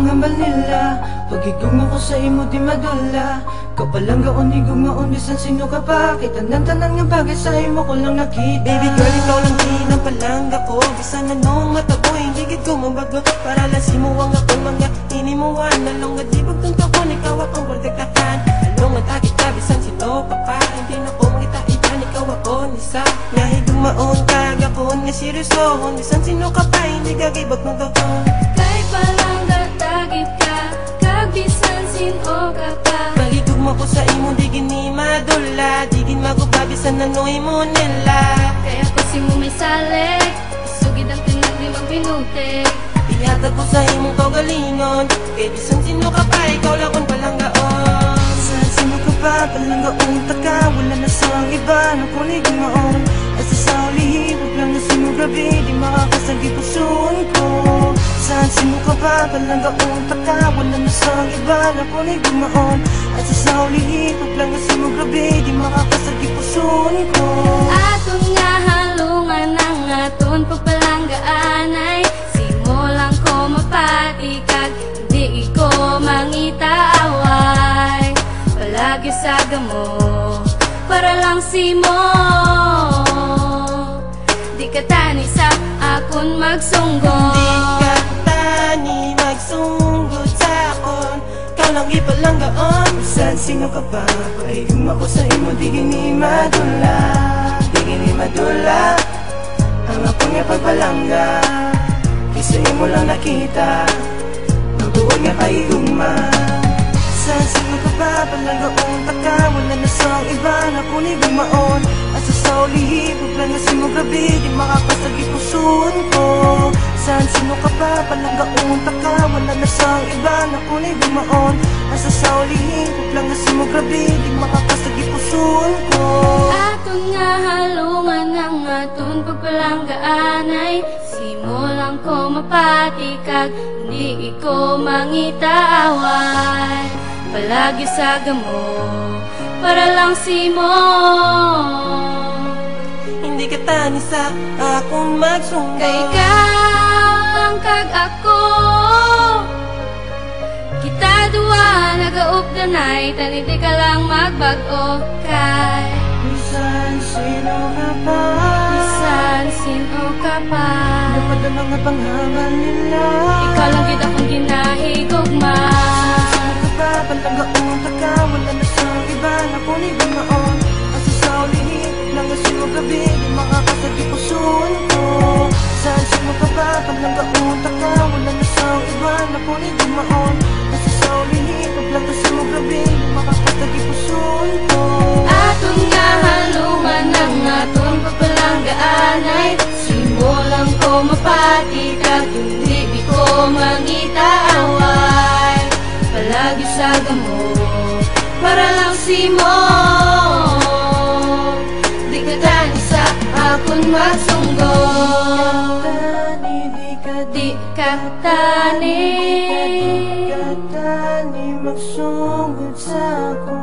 panghambal nila. Pagigugma ko sa imo di madula. Kapalang gaon, igugmaon, bisan sino ka pa. Kitanang-tanan nga bagay sa imo ko lang nakita. Baby girl, ikaw lang din ang palangga ko. Bisan anong mataboy, higit ko mabago. Para lasimo ang akong mga inimuan. Nalong at libag ng taon, ikaw akong pagdagdakan. Along at akita, bisan sino ka pa. Hindi na ko makita-itan, ikaw ako nisa. Nahigugmaon, kagakon, nga seryosohon. Bisan sino ka pa, hindi gagibag ng taon. Kay palangga, tagit ka. Bisan sino ka pa. Maligugma ko sa imo, di gini madula. Di gin magupa, bisan nanoy mo nila. Kaya ko si mo may salik. Isugid ang tinag di magbinutik. Iyatag ko sa imong kaugalingon. Kay bisan sino ka pa, ikaw lang kung palanggaon. Bisan sino ka pa, palanggaon taka. Wala na sa iba, napunig maon. At sa sauli, huwag lang na sino gabi. Di makakasagi pusoon ko. Saan sino ka pa, palanggaon taka. Wala na sa iba, napunig maon. At sa sauli, huwag lang na sino gabi. Di makakasagi pusoon ko. Aton nga halungan ang aton pagpalanggaan ay simulang ko mapatikag. Di ko mangitaaway. Palagi sa gamo, para lang si mo. Di ka tani sa akon magsunggol. Di ka tani magsunggol sa akon. Ikaw lang ipalanggaon. Saan sino ka pa, paigugma ko sa imo. Di gini madula, di gini madula. Ang ako nga pagpalangga, isa imo lang nakita. Magtuon nga paigugma. Saan sino ka pa, palanggaon taka. Wala na sa iba, napunig maon. At sa sauli, huwag lang na sino gabi. Di makakasagi pusoon ko. Saan sino ka pa, palanggaon taka. Wala na sa iba, napunig maon. At sa sauli, huwag lang na sino gabi. Di makakasagi pusoon ko. Aton nga halungan ang aton pagpalanggaan ay simulang ko mapatikag. Di ko mangitaaway. Palagi sa gamo, para lang si mo. Hindi ka tani sa akong magsunggol. Kay ikaw lang kag ako. Kita duwa nagaupdanay, tani di ka lang magbago. Kay Bisan sino ka pa, bisan sino ka pa. napadala nga panghamal nila. Ikaw lang gid akong ginahigugma. Palanggaon taka, wala na sa iba, napunig maon. At sa sauli, lang na sino gabi, di makakasagi pusoon ko. Saan sino ka pa, palanggaon taka, wala na sa iba, napunig maon. At sa sauli, lang na sino gabi, di makakasagi pusoon ko. Aton nga halungan ang aton pagpalanggaan ay simulang ko mapatikag. Hindi ko mangitaaway. Palagi sa gamo, para lang si mo. Di ka tani sa akon magsunggol. Di ka tani Di ka tani magsugod sa ako.